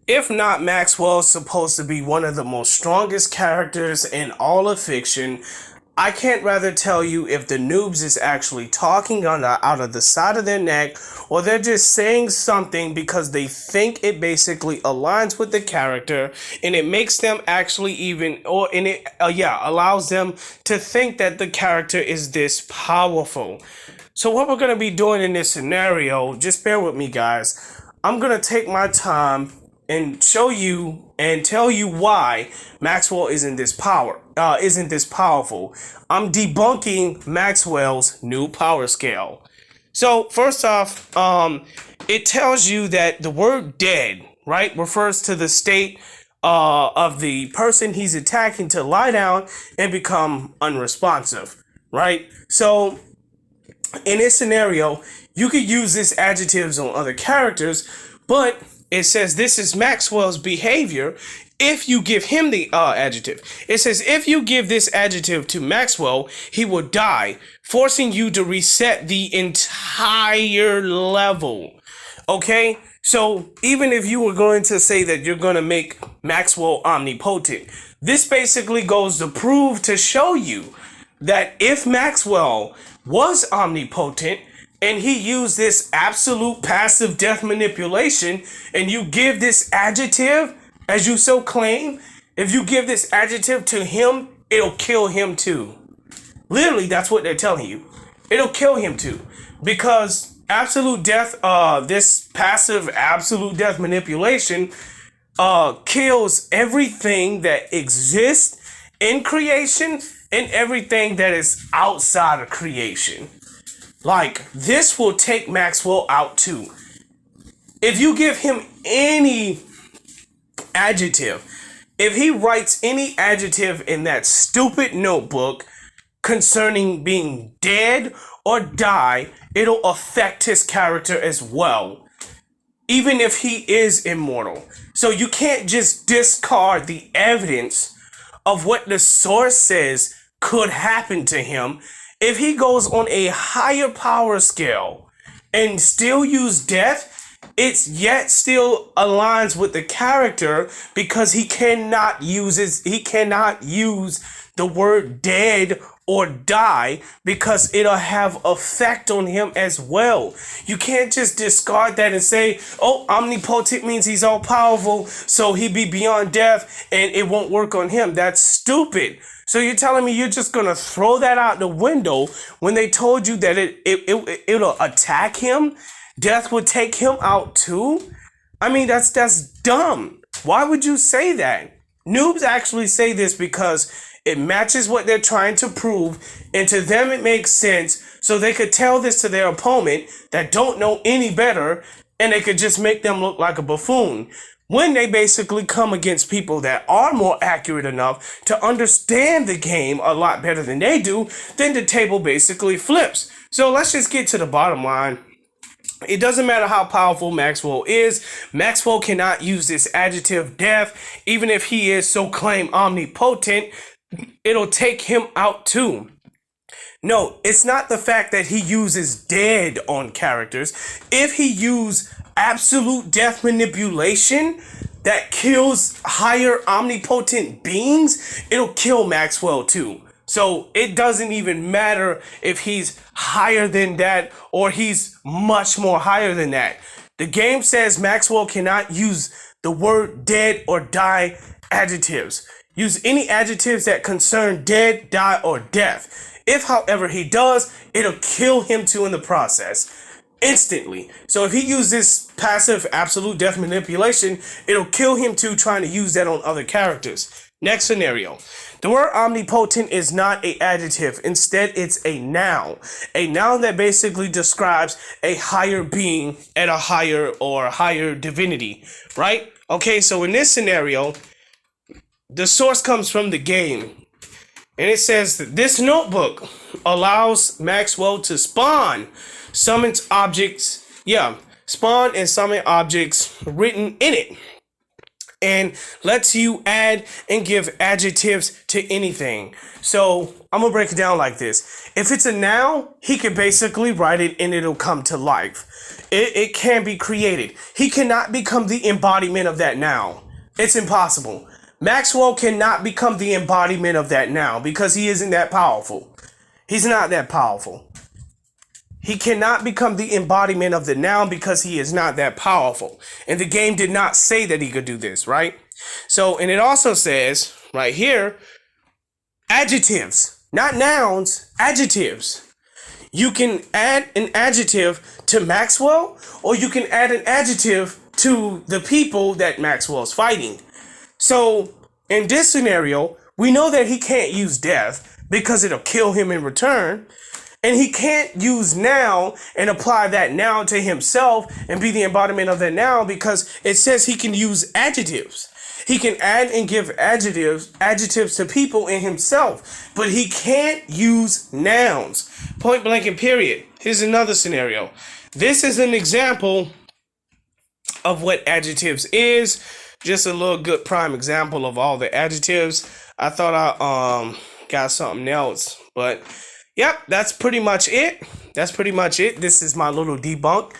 If not, Maxwell's supposed to be one of the most strongest characters in all of fiction. I can't rather tell you if the noobs is actually talking out of the side of their neck, or they're just saying something because they think it basically aligns with the character, and it makes them actually allows them to think that the character is this powerful. So what we're gonna be doing in this scenario, just bear with me, guys. I'm gonna take my time and show you and tell you why Maxwell isn't this powerful. I'm debunking Maxwell's new power scale. So first off, it tells you that the word dead, right, refers to the state of the person he's attacking to lie down and become unresponsive, right? So in this scenario, you could use this adjectives on other characters, but it says this is Maxwell's behavior if you give him the adjective. It says if you give this adjective to Maxwell, he will die, forcing you to reset the entire level. Okay? So even if you were going to say that you're going to make Maxwell omnipotent, this basically goes to prove to show you that if Maxwell was omnipotent, and he used this absolute passive death manipulation, and you give this adjective, as you so claim, if you give this adjective to him, it'll kill him too. Literally, that's what they're telling you. It'll kill him too. Because absolute death, this passive absolute death manipulation, kills everything that exists in creation and everything that is outside of creation. Like, this will take Maxwell out too. If you give him any adjective, if he writes any adjective in that stupid notebook concerning being dead or die, it'll affect his character as well, even if he is immortal. So you can't just discard the evidence of what the source says could happen to him. If he goes on a higher power scale and still use death, it's yet still aligns with the character because he cannot use the word dead or die because it'll have effect on him as well. You can't just discard that and say, oh, omnipotent means he's all powerful, so he be beyond death and it won't work on him. That's stupid. So you're telling me you're just gonna throw that out the window when they told you that it'll attack him? Death would take him out too? I mean, that's dumb. Why would you say that? Noobs actually say this because it matches what they're trying to prove, and to them it makes sense, so they could tell this to their opponent that don't know any better, and they could just make them look like a buffoon. When they basically come against people that are more accurate enough to understand the game a lot better than they do, then the table basically flips. So let's just get to the bottom line. It doesn't matter how powerful Maxwell is. Maxwell cannot use this adjective death. Even if he is so claimed omnipotent, it'll take him out too. No, it's not the fact that he uses dead on characters. If he used absolute death manipulation that kills higher omnipotent beings, it'll kill Maxwell too. So it doesn't even matter if he's higher than that or he's much more higher than that. The game says Maxwell cannot use the word dead or die adjectives. Use any adjectives that concern dead, die, or death. If, however, he does, it'll kill him too in the process. Instantly. So if he uses passive absolute death manipulation, it'll kill him too trying to use that on other characters. Next scenario. The word omnipotent is not an adjective. Instead, it's a noun. A noun that basically describes a higher being at a higher divinity, right? Okay, so in this scenario, the source comes from the game. And it says that this notebook allows Maxwell to spawn and summon objects written in it. and lets you add and give adjectives to anything. So I'm gonna break it down like this. If it's a noun, he can basically write it and it'll come to life. It can be created. He cannot become the embodiment of that noun. It's impossible. Maxwell cannot become the embodiment of that noun because he isn't that powerful. He's not that powerful. He cannot become the embodiment of the noun because he is not that powerful. And the game did not say that he could do this, right? So, and it also says right here, adjectives, not nouns, adjectives. You can add an adjective to Maxwell, or you can add an adjective to the people that Maxwell's fighting. So, in this scenario, we know that he can't use death because it'll kill him in return. And he can't use noun and apply that noun to himself and be the embodiment of that noun because it says he can use adjectives. He can add and give adjectives to people in himself, but he can't use nouns. Point blank and period. Here's another scenario. This is an example of what adjectives is. Just a little good prime example of all the adjectives. I thought I got something else, but yep, that's pretty much it. This is my little debunk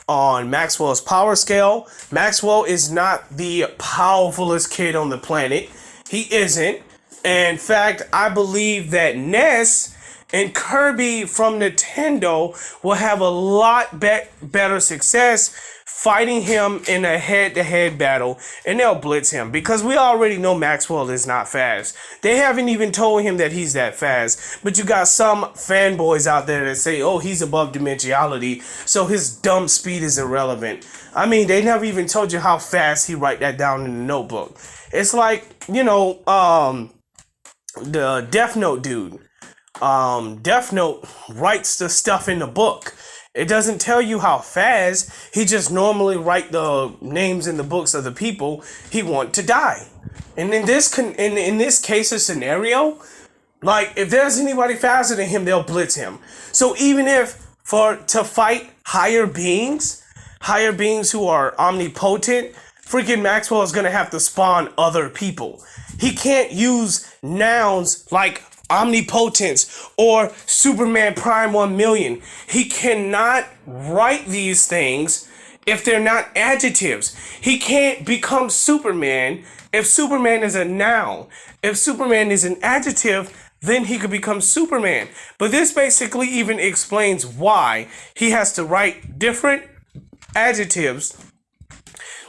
on Maxwell's power scale. Maxwell is not the powerfulest kid on the planet. He isn't. In fact, I believe that Ness and Kirby from Nintendo will have a lot better success fighting him in a head-to-head battle, and they'll blitz him because we already know Maxwell is not fast. They haven't even told him that he's that fast, but you got some fanboys out there that say, oh, he's above dimensionality, so his dumb speed is irrelevant. I mean, they never even told you how fast he write that down in the notebook. It's like, you know, the Death Note dude. Death Note writes the stuff in the book. It doesn't tell you how fast. He just normally write the names in the books of the people he want to die. And in this case of scenario, like if there's anybody faster than him, they'll blitz him. So even if to fight higher beings who are omnipotent, freaking Maxwell is gonna have to spawn other people. He can't use nouns like omnipotence or Superman Prime 1 million. He cannot write these things if they're not adjectives. He can't become Superman if Superman is a noun. If Superman is an adjective, then he could become Superman. But this basically even explains why he has to write different adjectives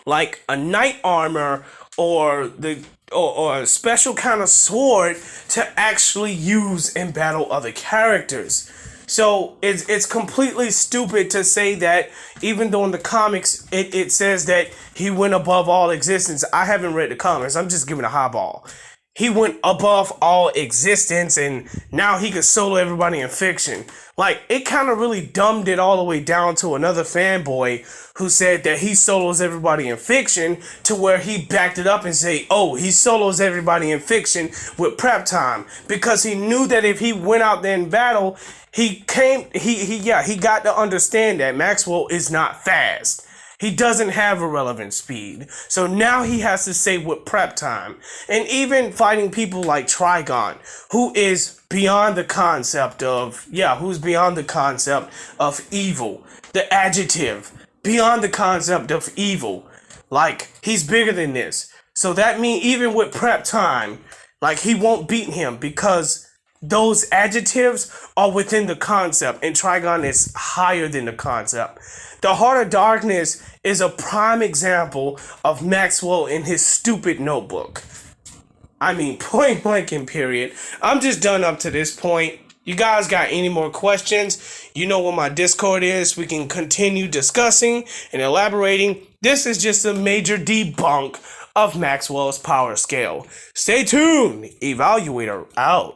like a knight armor or a special kind of sword to actually use and battle other characters. So it's completely stupid to say that, even though in the comics it says that he went above all existence. I haven't read the comics. I'm just giving a highball. He went above all existence and now he could solo everybody in fiction. Like, it kind of really dumbed it all the way down to another fanboy who said that he solos everybody in fiction, to where he backed it up and say, oh, he solos everybody in fiction with prep time, because he knew that if he went out there in battle, he got to understand that Maxwell is not fast. He doesn't have a relevant speed. So now he has to say with prep time. And even fighting people like Trigon, who is beyond the concept of, evil. The adjective, beyond the concept of evil. Like, he's bigger than this. So that means even with prep time, like, he won't beat him because those adjectives are within the concept, and Trigon is higher than the concept. The Heart of Darkness is a prime example of Maxwell in his stupid notebook. I mean, point blank and period. I'm just done up to this point. You guys got any more questions? You know what my Discord is. We can continue discussing and elaborating. This is just a major debunk of Maxwell's power scale. Stay tuned. Evaluator out.